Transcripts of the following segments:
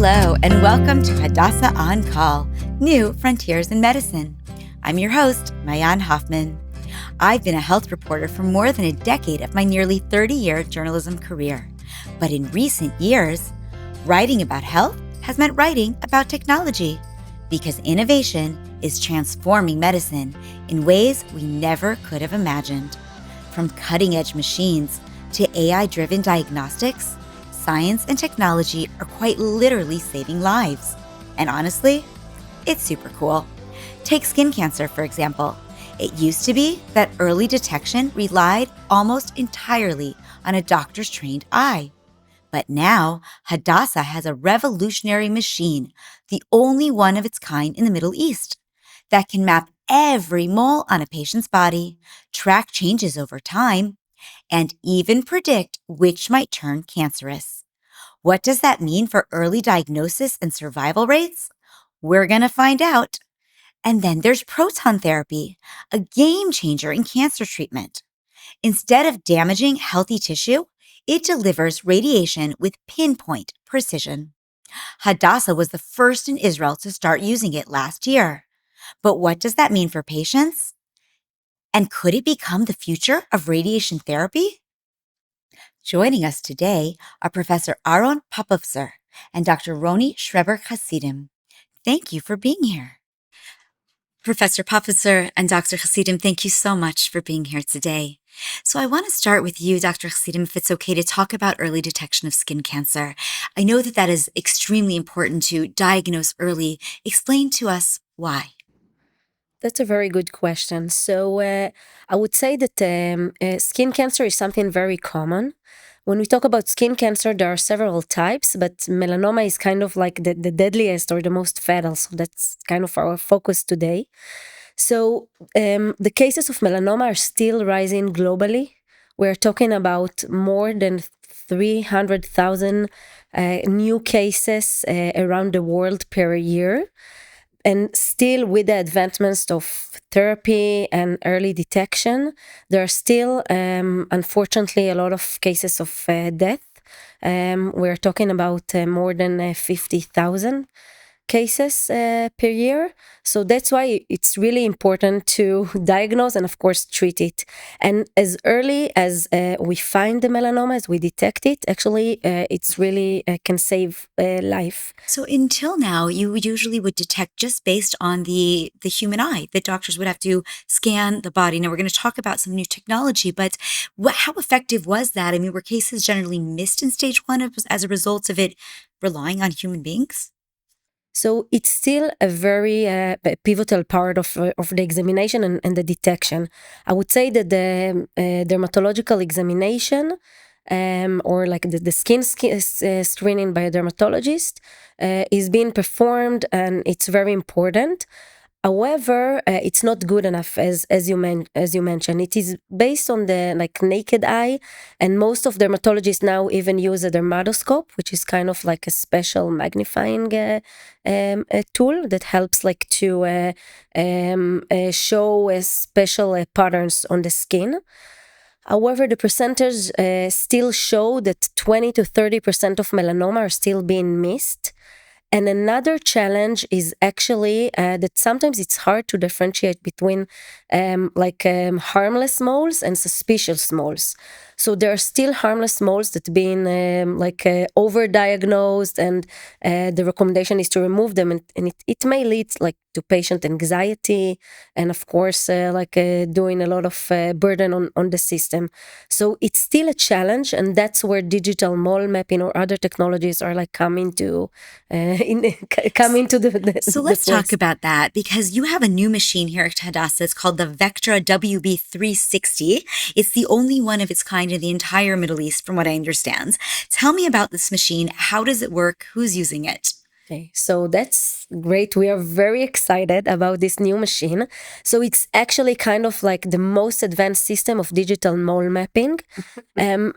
Hello, and welcome to Hadassah On Call, New Frontiers in Medicine. I'm your host, Mayan Hoffman. I've been a health reporter for more than a decade of my nearly 30-year journalism career. But in recent years, writing about health has meant writing about technology, because innovation is transforming medicine in ways we never could have imagined. From cutting-edge machines to AI-driven diagnostics, science and technology are quite literally saving lives. And honestly, it's super cool. Take skin cancer, for example. It used to be that early detection relied almost entirely on a doctor's trained eye. But now, Hadassah has a revolutionary machine, the only one of its kind in the Middle East, that can map every mole on a patient's body, track changes over time, and even predict which might turn cancerous. What does that mean for early diagnosis and survival rates? We're going to find out. And then there's proton therapy, a game changer in cancer treatment. Instead of damaging healthy tissue, it delivers radiation with pinpoint precision. Hadassah was the first in Israel to start using it last year. But what does that mean for patients? And could it become the future of radiation therapy? Joining us today are Professor Aron Popovtzer and Dr. Rony Schreberk Hassidim. Thank you for being here. Professor Popovtzer and Dr. Hassidim, thank you so much for being here today. So I want to start with you, Dr. Hassidim, if it's okay to talk about early detection of skin cancer. I know that that is extremely important to diagnose early. Explain to us why. That's a very good question. So I would say that skin cancer is something very common. When we talk about skin cancer, there are several types, but melanoma is kind of like the deadliest or the most fatal. So that's kind of our focus today. So the cases of melanoma are still rising globally. We're talking about more than 300,000 new cases around the world per year. And still, with the advancements of therapy and early detection, there are still, unfortunately, a lot of cases of death. We're talking about more than 50,000 cases per year. So that's why it's really important to diagnose and, of course, treat it. And as early as we find the melanoma, as we detect it, actually, it's really can save life. So until now, you usually would detect just based on the human eye. The doctors would have to scan the body. Now, we're going to talk about some new technology, but how effective was that? I mean, were cases generally missed in stage 1 as a result of it relying on human beings? So it's still a very pivotal part of the examination and the detection. I would say that the dermatological examination or like the skin screening by a dermatologist is being performed, and it's very important. However, it's not good enough as you mentioned. It is based on the like naked eye, and most of dermatologists now even use a dermatoscope, which is kind of like a special magnifying a tool that helps like to show special patterns on the skin. However, the percentage still show that 20 to 30% of melanoma are still being missed. And another challenge is actually that sometimes it's hard to differentiate between harmless moles and suspicious moles. So there are still harmless moles that being overdiagnosed, and the recommendation is to remove them, and it may lead like to patient anxiety, and of course doing a lot of burden on the system. So it's still a challenge, and that's where digital mole mapping or other technologies are like coming to So let's talk about that, because you have a new machine here at Hadassah. It's called the Vectra WB 360. It's the only one of its kind in the entire Middle East, from what I understand. Tell me about this machine. How does it work? Who's using it? Okay, so that's great. We are very excited about this new machine. So it's actually kind of like the most advanced system of digital mole mapping.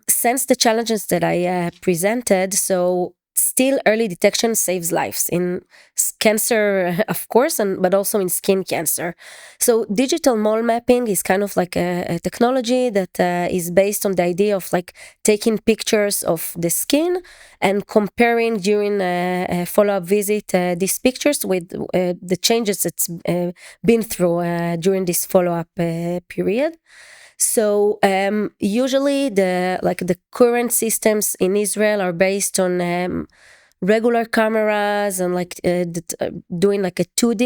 Since the challenges that I presented, so still early detection saves lives in cancer, of course, but also in skin cancer. So digital mole mapping is kind of like a technology that is based on the idea of like taking pictures of the skin and comparing during a follow-up visit these pictures with the changes that's been through during this follow-up period. So usually the current systems in Israel are based on regular cameras and like doing like a 2D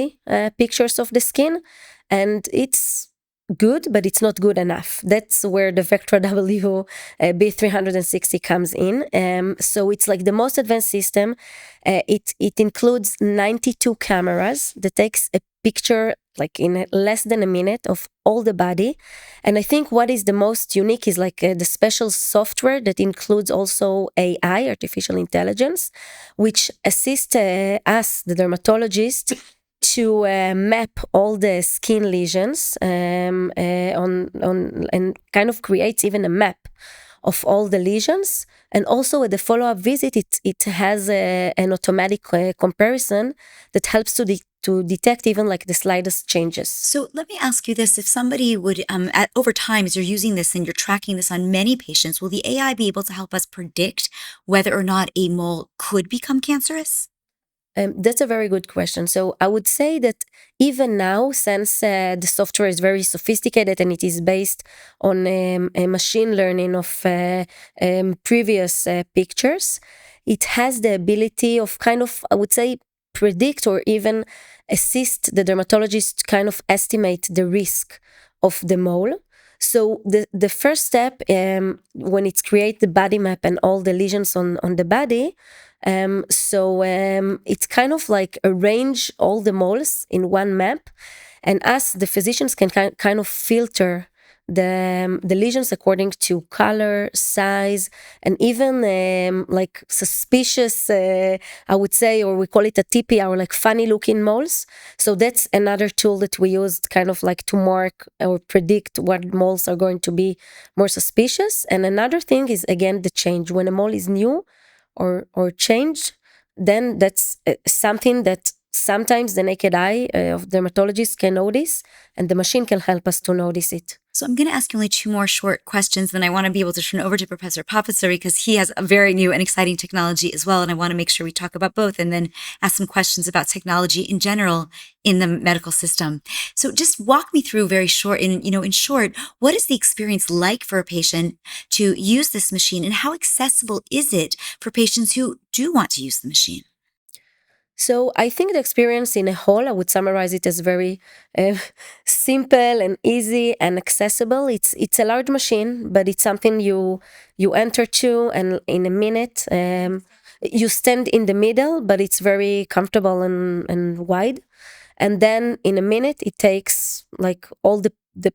pictures of the skin, and it's good, but it's not good enough. That's where the Vectra WB 360 comes in. So it's like the most advanced system. It includes 92 cameras that takes a picture like in less than a minute of all the body. And I think what is the most unique is like the special software that includes also AI, artificial intelligence, which assists us, the dermatologist, to map all the skin lesions on and kind of creates even a map of all the lesions. And also at the follow-up visit, it has an automatic comparison that helps to detect even like the slightest changes. So let me ask you this. If somebody would, over time, as you're using this and you're tracking this on many patients, will the AI be able to help us predict whether or not a mole could become cancerous? That's a very good question. So I would say that even now, since the software is very sophisticated and it is based on a machine learning of previous pictures, it has the ability of kind of, I would say, predict or even assist the dermatologist to kind of estimate the risk of the mole. So the first step when it's create the body map and all the lesions on the body, it's kind of like arrange all the moles in one map, and us, the physicians, can kind of filter the lesions according to color, size, and even like suspicious, I would say, or we call it a TPR, or like funny looking moles. So that's another tool that we used kind of like to mark or predict what moles are going to be more suspicious. And another thing is, again, the change. When a mole is new or changed, then that's something that sometimes the naked eye of dermatologists can notice, and the machine can help us to notice it. So I'm going to ask you only two more short questions, then I want to be able to turn over to Professor Popovtzer because he has a very new and exciting technology as well, and I want to make sure we talk about both and then ask some questions about technology in general in the medical system. So just walk me through very short, in short, what is the experience like for a patient to use this machine, and how accessible is it for patients who do want to use the machine? So I think the experience in a whole, I would summarize it as very simple and easy and accessible. It's a large machine, but it's something you enter to, and in a minute you stand in the middle, but it's very comfortable and wide. And then in a minute it takes like all the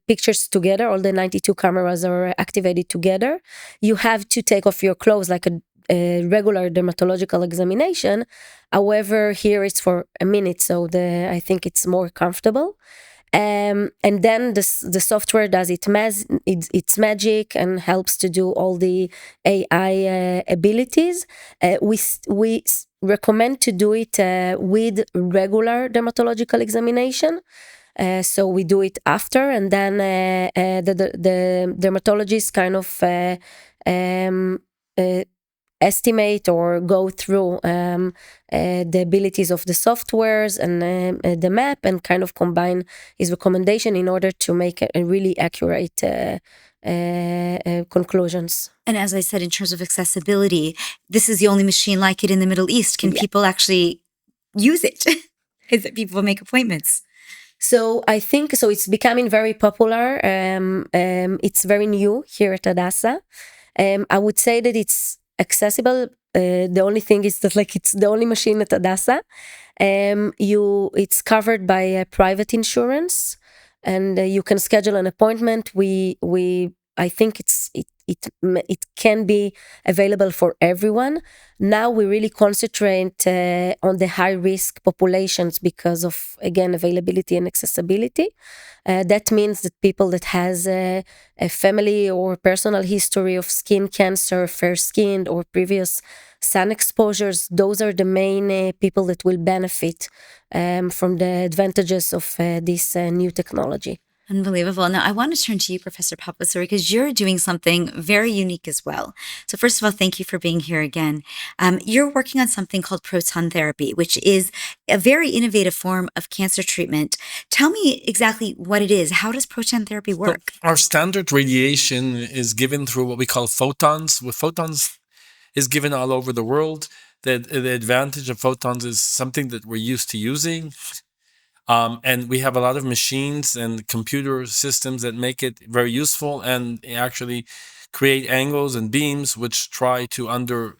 pictures together, all the 92 cameras are activated together. You have to take off your clothes like a regular dermatological examination. However, here it's for a minute, so I think it's more comfortable. And then the software does its magic and helps to do all the AI abilities. We recommend to do it with regular dermatological examination. So we do it after, and then the dermatologist kind of estimate or go through the abilities of the softwares and the map, and kind of combine his recommendation in order to make a really accurate conclusions. And as I said, in terms of accessibility, this is the only machine like it in the Middle East. Can people actually use it? Is it people make appointments? So I think so. It's becoming very popular. It's very new here at Hadassah. I would say that it's accessible. The only thing is that like it's the only machine at Hadassah. It's covered by a private insurance, and you can schedule an appointment. I think it can be available for everyone. Now we really concentrate on the high risk populations because of, again, availability and accessibility. That means that people that has a family or personal history of skin cancer, fair skinned, or previous sun exposures, those are the main people that will benefit from the advantages of this new technology. Unbelievable. Now, I want to turn to you, Professor Popovtzer, because you're doing something very unique as well. So, first of all, thank you for being here again. You're working on something called proton therapy, which is a very innovative form of cancer treatment. Tell me exactly what it is. How does proton therapy work? So our standard radiation is given through what we call photons. With photons is given all over the world. The advantage of photons is something that we're used to using. And we have a lot of machines and computer systems that make it very useful and actually create angles and beams which try to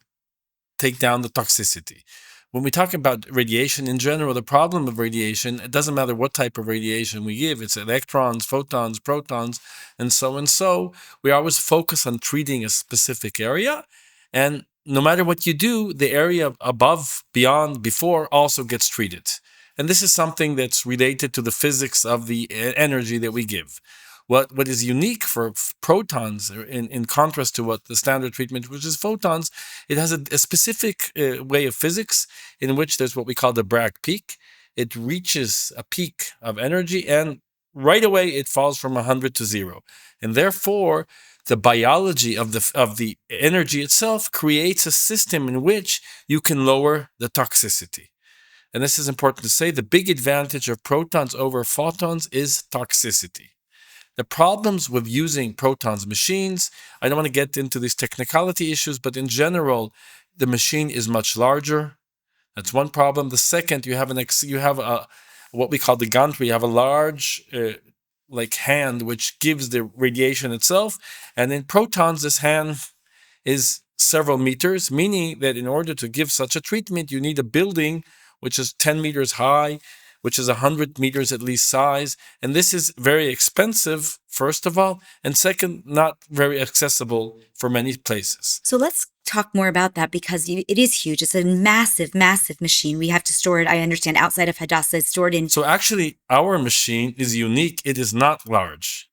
take down the toxicity. When we talk about radiation in general, the problem of radiation, it doesn't matter what type of radiation we give, it's electrons, photons, protons, and so and so. We always focus on treating a specific area. And no matter what you do, the area above, beyond, before also gets treated. And this is something that's related to the physics of the energy that we give. What is unique for protons, in contrast to what the standard treatment, which is photons, it has a specific way of physics in which there's what we call the Bragg peak. It reaches a peak of energy and right away it falls from 100 to 0. And therefore, the biology of the energy itself creates a system in which you can lower the toxicity. And this is important to say, the big advantage of protons over photons is toxicity. The problems with using protons machines, I don't want to get into these technicality issues, but in general, the machine is much larger. That's one problem. The second, you have what we call the gantry. You have a large hand which gives the radiation itself, and in protons, this hand is several meters, meaning that in order to give such a treatment, you need a building which is 10 meters high, which is 100 meters at least size. And this is very expensive, first of all, and second, not very accessible for many places. So let's talk more about that, because it is huge. It's a massive, massive machine. We have to store it, I understand, outside of Hadassah. It's stored in... So actually, our machine is unique. It is not large.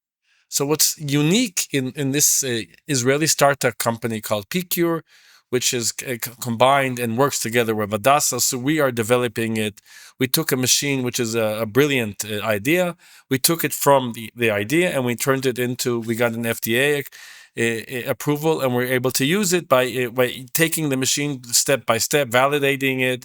So what's unique in this Israeli startup company called PCure, which is combined and works together with Hadassah. So we are developing it. We took a machine, which is a brilliant idea. We took it from the idea and we turned it into, we got an FDA approval, and we're able to use it by taking the machine step by step, validating it,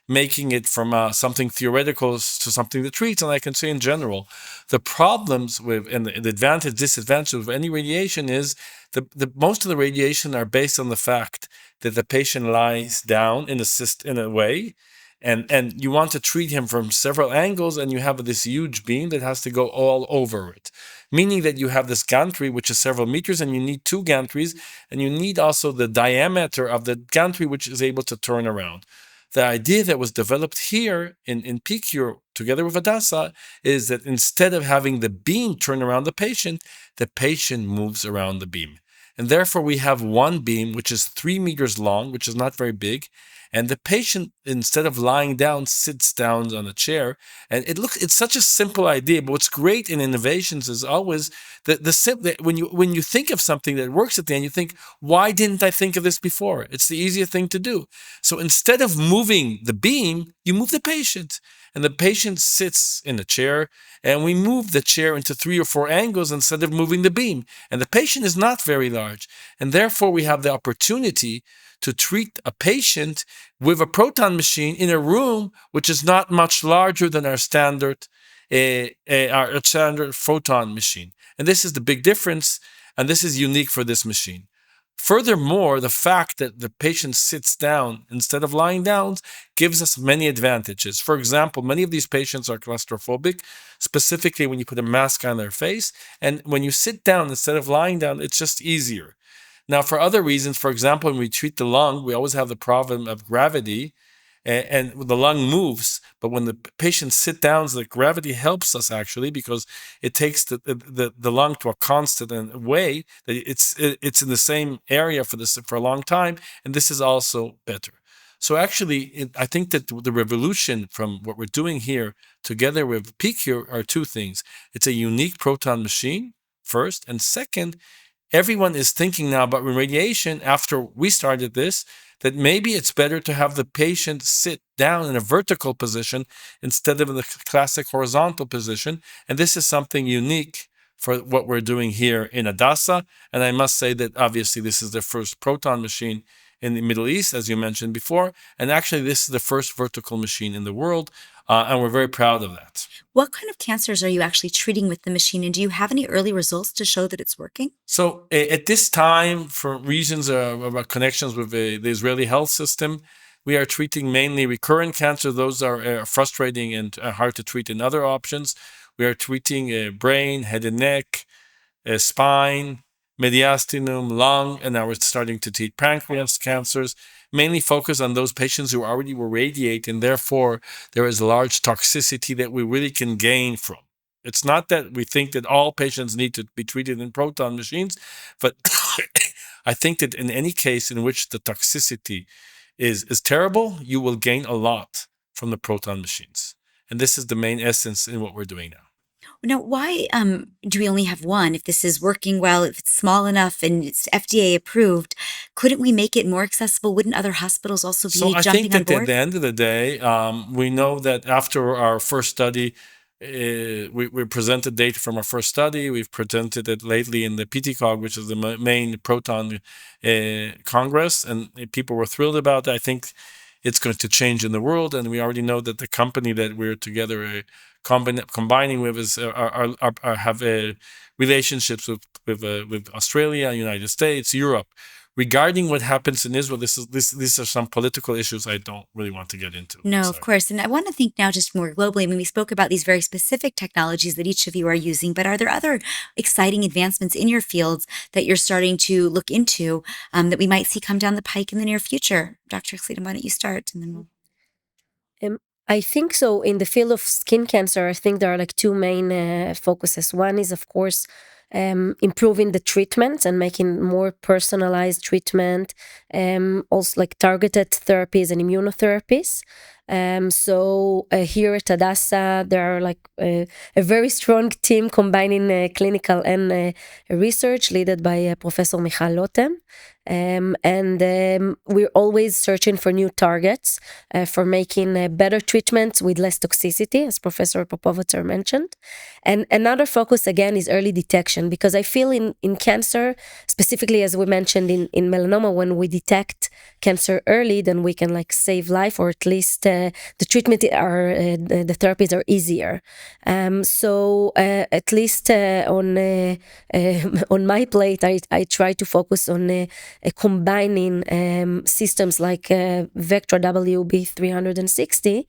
making it from something theoretical to something that treats. And I can say in general, the problems with, and the advantage, disadvantage of any radiation is the most of the radiation are based on the fact that the patient lies down in a way, and you want to treat him from several angles, and you have this huge beam that has to go all over it. Meaning that you have this gantry, which is several meters, and you need 2 gantries, and you need also the diameter of the gantry, which is able to turn around. The idea that was developed here in PCure together with Hadassah is that instead of having the beam turn around the patient moves around the beam. And therefore we have one beam, which is 3 meters long, which is not very big. And the patient, instead of lying down, sits down on a chair. And it's such a simple idea, but what's great in innovations is always when you think of something that works at the end, you think, why didn't I think of this before? It's the easiest thing to do. So instead of moving the beam, you move the patient. And the patient sits in a chair, and we move the chair into 3 or 4 angles instead of moving the beam. And the patient is not very large. And therefore, we have the opportunity to treat a patient with a proton machine in a room which is not much larger than our standard photon machine. And this is the big difference, and this is unique for this machine. Furthermore, the fact that the patient sits down instead of lying down gives us many advantages. For example, many of these patients are claustrophobic, specifically when you put a mask on their face. And when you sit down instead of lying down, it's just easier. Now, for other reasons, for example, when we treat the lung, we always have the problem of gravity. and the lung moves. But when the patient sit down, the gravity helps us actually, because it takes the lung to a constant way that it's in the same area for a long time, and this is also better. So actually, I think that the revolution from what we're doing here together with PQ are two things. It's a unique proton machine, first, and second, everyone is thinking now about radiation after we started this, that maybe it's better to have the patient sit down in a vertical position instead of in the classic horizontal position. And this is something unique for what we're doing here in Hadassah. And I must say that obviously this is the first proton machine in the Middle East, as you mentioned before. And actually, this is the first vertical machine in the world. And we're very proud of that. What kind of cancers are you actually treating with the machine? And do you have any early results to show that it's working? So at this time, for reasons of our connections with the Israeli health system, we are treating mainly recurrent cancer. Those are frustrating and hard to treat in other options. We are treating brain, head and neck, spine, mediastinum, lung, and now we're starting to treat pancreas cancers, mainly focus on those patients who already were radiated, and therefore there is large toxicity that we really can gain from. It's not that we think that all patients need to be treated in proton machines, but I think that in any case in which the toxicity is terrible, you will gain a lot from the proton machines. And this is the main essence in what we're doing now. Now, why do we only have one? If this is working well, if it's small enough and it's FDA approved, couldn't we make it more accessible? Wouldn't other hospitals also be So I jumping think on that at board? the end of the day, we know that after our first study, we presented data from our first study. We've presented it lately in the PTCOG, which is the main proton congress, and people were thrilled about it. I think it's going to change in the world, and we already know that the company that we're together combining with is have relationships with Australia, United States, Europe. Regarding what happens in Israel, these are some political issues I don't really want to get into. No, of course. And I want to think now just more globally. I mean, we spoke about these very specific technologies that each of you are using, but are there other exciting advancements in your fields that you're starting to look into that we might see come down the pike in the near future? Dr. Hassidim, why don't you start? And then we'll... I think so. In the field of skin cancer, I think there are like two main focuses. One is, of course, improving the treatment and making more personalized treatment, also like targeted therapies and immunotherapies. So here at Hadassah, there are like a very strong team combining clinical and research, led by Professor Michal Lotem. And we're always searching for new targets for making better treatments with less toxicity, as Professor Popovtzer mentioned. And another focus, again, is early detection, because I feel in cancer, specifically as we mentioned in melanoma, when we detect cancer early, then we can like save life, or at least the treatment the therapies are easier. So at least on my plate, I try to focus on combining systems like Vectra WB 360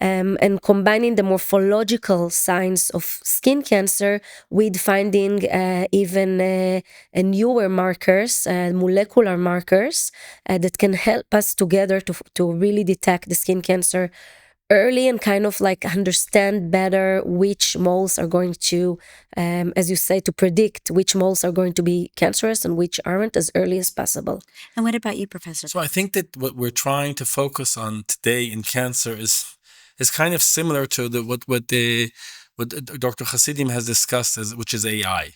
and combining the morphological signs of skin cancer with finding even newer markers, molecular markers that can help us together to really detect the skin cancer early and kind of like understand better which moles are going to, as you say, to predict which moles are going to be cancerous and which aren't as early as possible. And what about you, Professor? So I think that what we're trying to focus on today in cancer is kind of similar to what Dr. Hassidim has discussed, which is AI.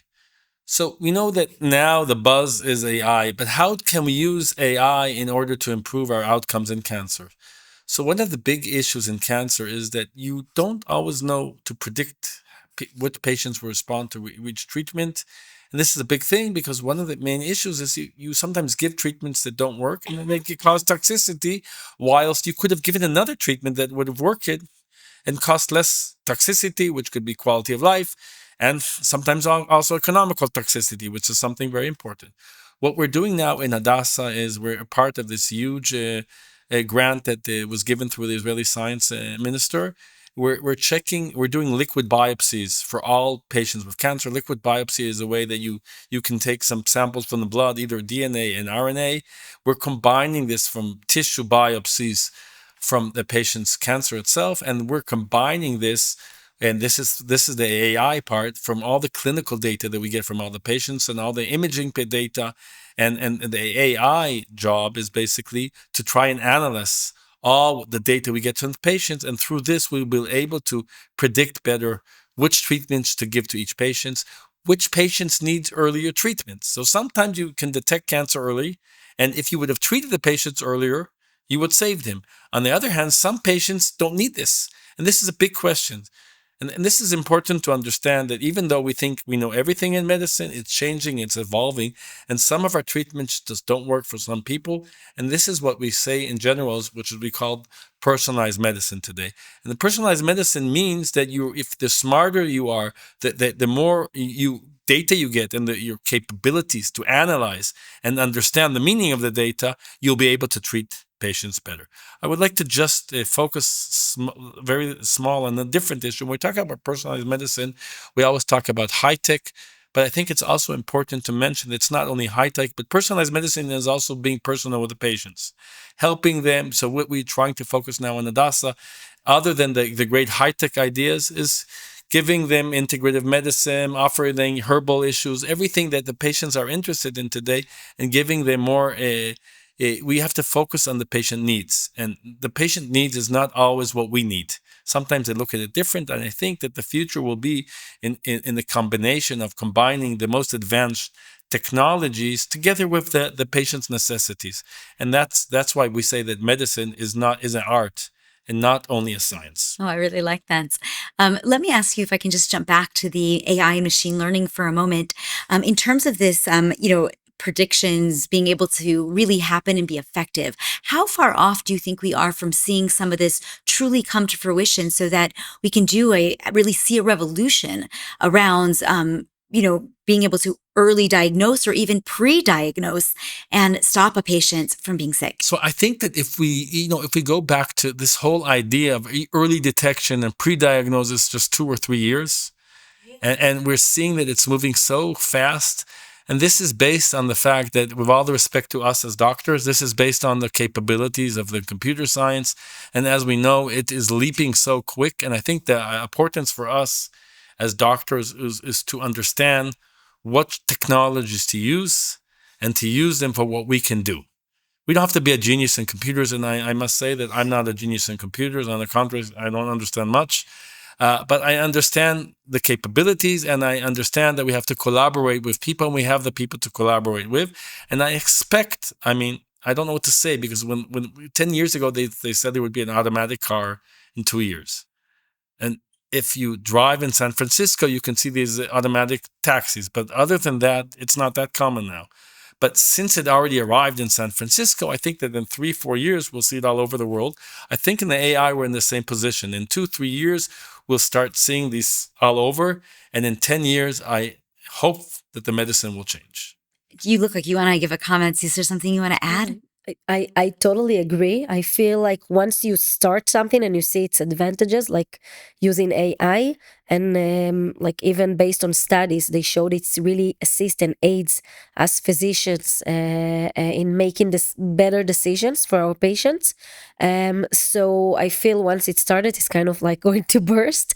So we know that now the buzz is AI, but how can we use AI in order to improve our outcomes in cancer? So one of the big issues in cancer is that you don't always know to predict what patients will respond to which treatment. And this is a big thing, because one of the main issues is you sometimes give treatments that don't work, and then they can cause toxicity, whilst you could have given another treatment that would have worked and cost less toxicity, which could be quality of life, and sometimes also economical toxicity, which is something very important. What we're doing now in Hadassah is we're a part of this huge grant that was given through the Israeli science minister. We're doing liquid biopsies for all patients with cancer. Liquid biopsy is a way that you can take some samples from the blood, either DNA and RNA. We're combining this from tissue biopsies from the patient's cancer itself, and we're combining this. And this is the AI part from all the clinical data that we get from all the patients and all the imaging data, and the AI job is basically to try and analyze all the data we get from the patients, and through this we'll be able to predict better which treatments to give to each patient, which patients need earlier treatments. So sometimes you can detect cancer early, and if you would have treated the patients earlier, you would save them. On the other hand, some patients don't need this, and this is a big question. And this is important to understand, that even though we think we know everything in medicine, it's changing, it's evolving, and some of our treatments just don't work for some people. And this is what we say in general, which is we call personalized medicine today. And the personalized medicine means that if the smarter you are, the more data you get, and your capabilities to analyze and understand the meaning of the data, you'll be able to treat patients better. I would like to just focus very small on a different issue. When we talk about personalized medicine, we always talk about high tech, but I think it's also important to mention it's not only high tech, but personalized medicine is also being personal with the patients, helping them. So what we're trying to focus now on Hadassah, other than the great high tech ideas, is giving them integrative medicine, offering them herbal issues, everything that the patients are interested in today, and giving them more. We have to focus on the patient needs, and the patient needs is not always what we need. Sometimes they look at it different, and I think that the future will be in the combination of combining the most advanced technologies together with the patient's necessities. And that's why we say that medicine is an art and not only a science. Oh, I really like that. Let me ask you if I can just jump back to the AI and machine learning for a moment. In terms of this, predictions being able to really happen and be effective, how far off do you think we are from seeing some of this truly come to fruition, so that we can really see a revolution around, being able to early diagnose or even pre-diagnose and stop a patient from being sick? So I think that if we go back to this whole idea of early detection and pre-diagnosis just 2 or 3 years, and we're seeing that it's moving so fast. And this is based on the fact that, with all the respect to us as doctors, this is based on the capabilities of the computer science. And as we know, it is leaping so quick. And I think the importance for us as doctors is to understand what technologies to use, and to use them for what we can do. We don't have to be a genius in computers, and I must say that I'm not a genius in computers. On the contrary, I don't understand much. But I understand the capabilities, and I understand that we have to collaborate with people, and we have the people to collaborate with. And I expect, I don't know what to say, because when 10 years ago, they said there would be an automatic car in 2 years. And if you drive in San Francisco, you can see these automatic taxis. But other than that, it's not that common now. But since it already arrived in San Francisco, I think that in 3-4 years, we'll see it all over the world. I think in the AI, we're in the same position. In 2-3 years, we'll start seeing these all over. And in 10 years, I hope that the medicine will change. You look like you want to give a comment. Is there something you want to add? I totally agree. I feel like once you start something and you see its advantages, like using AI, and like even based on studies, they showed it's really assists and aids us physicians in making this better decisions for our patients. So I feel once it started, it's kind of like going to burst.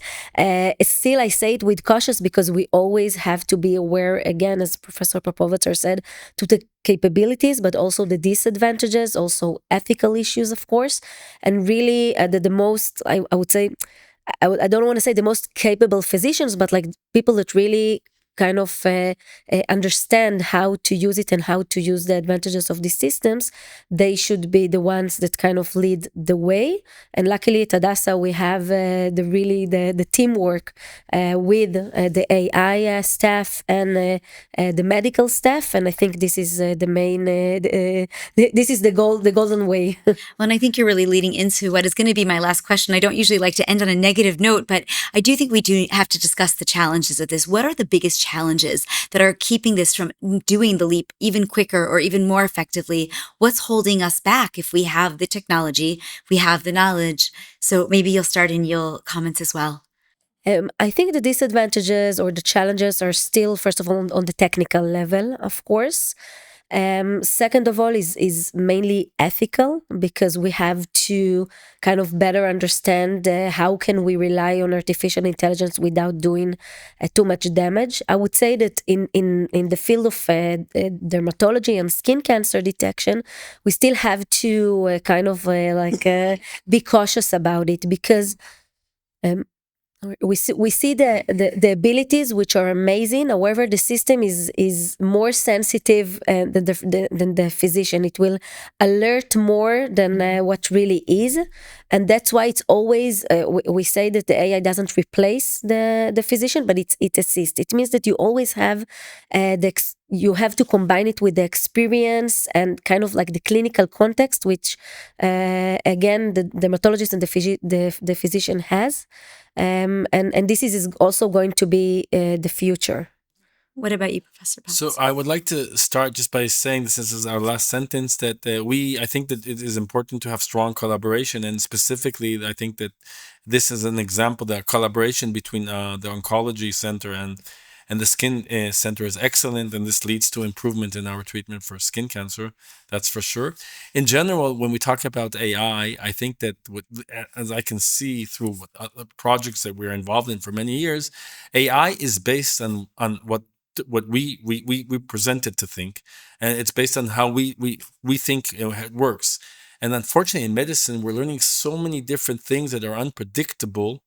Still, I say it with cautious, because we always have to be aware, again, as Professor Popovtzer said, to the capabilities, but also the disadvantages, also ethical issues, of course. And really, the most, I would say, I don't want to say the most capable physicians, but like people that really kind of understand how to use it and how to use the advantages of these systems, they should be the ones that kind of lead the way. And luckily at Hadassah, we have the teamwork with the AI staff and the medical staff. And I think this is the main, this is the golden way. Well, and I think you're really leading into what is going to be my last question. I don't usually like to end on a negative note, but I do think we do have to discuss the challenges of this. What are the biggest challenges that are keeping this from doing the leap even quicker or even more effectively? What's holding us back if we have the technology, we have the knowledge? So maybe you'll start and you'll comment as well. I think the disadvantages or the challenges are still, first of all, on the technical level, of course. Second of all is mainly ethical, because we have to kind of better understand how can we rely on artificial intelligence without doing too much damage. I would say that in the field of dermatology and skin cancer detection, we still have to be cautious about it, because we see the abilities, which are amazing. However, the system is more sensitive than the physician. It will alert more than what really is, and that's why it's always we say that the AI doesn't replace the physician, but it assists. It means that you always have you have to combine it with the experience and kind of like the clinical context, which again the dermatologist and the physician has. And this is also going to be the future. What about you, Professor Popovtzer? So I would like to start just by saying this is our last sentence, that I think that it is important to have strong collaboration, and specifically I think that this is an example that collaboration between the oncology center and the skin center is excellent, and this leads to improvement in our treatment for skin cancer. That's for sure. In general, when we talk about AI, I think that as I can see through projects that we're involved in for many years, AI is based on what we present it to think, and it's based on how we think it works. And unfortunately, in medicine, we're learning so many different things that are unpredictable.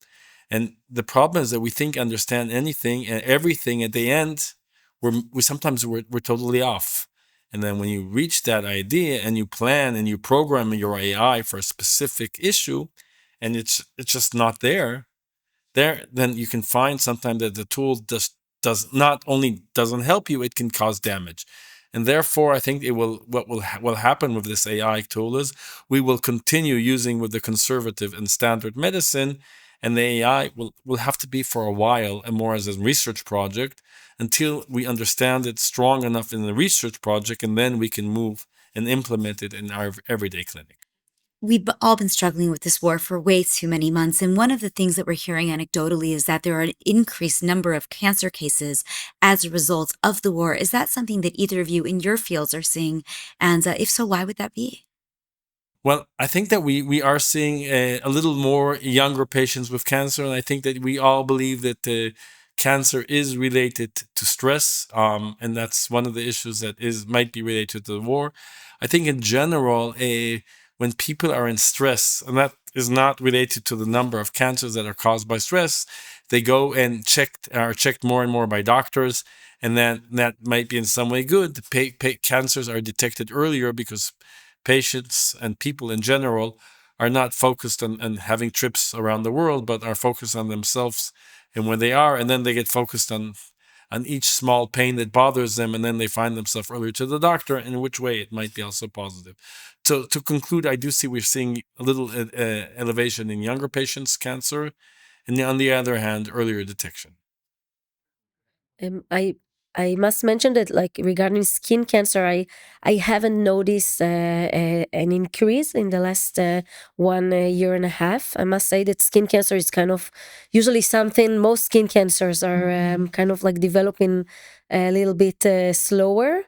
And the problem is that we think understand anything and everything. At the end, we're totally off. And then when you reach that idea and you plan and you program your AI for a specific issue, and it's just not there, then you can find sometimes that the tool does not only doesn't help you, it can cause damage. And therefore, I think what will happen with this AI tool is we will continue using with the conservative and standard medicine, and the AI will have to be for a while and more as a research project until we understand it strong enough in the research project, and then we can move and implement it in our everyday clinic. We've all been struggling with this war for way too many months, and one of the things that we're hearing anecdotally is that there are an increased number of cancer cases as a result of the war. Is that something that either of you in your fields are seeing? And if so, why would that be? Well, I think that we are seeing a little more younger patients with cancer, and I think that we all believe that cancer is related to stress, and that's one of the issues that might be related to the war. I think in general, when people are in stress, and that is not related to the number of cancers that are caused by stress, they go and are checked more and more by doctors, and then that might be in some way good. Cancers are detected earlier because patients and people in general are not focused on having trips around the world, but are focused on themselves and where they are, and then they get focused on each small pain that bothers them, and then they find themselves earlier to the doctor, in which way it might be also positive. So to conclude, I do see we're seeing a little elevation in younger patients' cancer, and on the other hand, earlier detection. I must mention that, like, regarding skin cancer, I haven't noticed an increase in the last 1 year and a half. I must say that skin cancer is kind of usually something, most skin cancers are kind of like developing a little bit slower.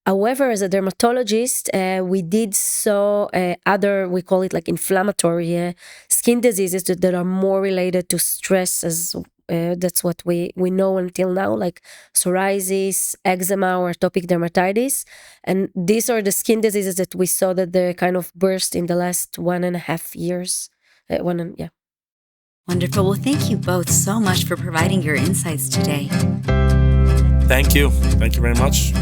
However, as a dermatologist, we did saw other, we call it like inflammatory skin diseases that are more related to stress, as that's what we know until now, like psoriasis, eczema, or atopic dermatitis. And these are the skin diseases that we saw that they kind of burst in the last 1.5 years. Yeah. Wonderful. Well, thank you both so much for providing your insights today. Thank you. Thank you very much.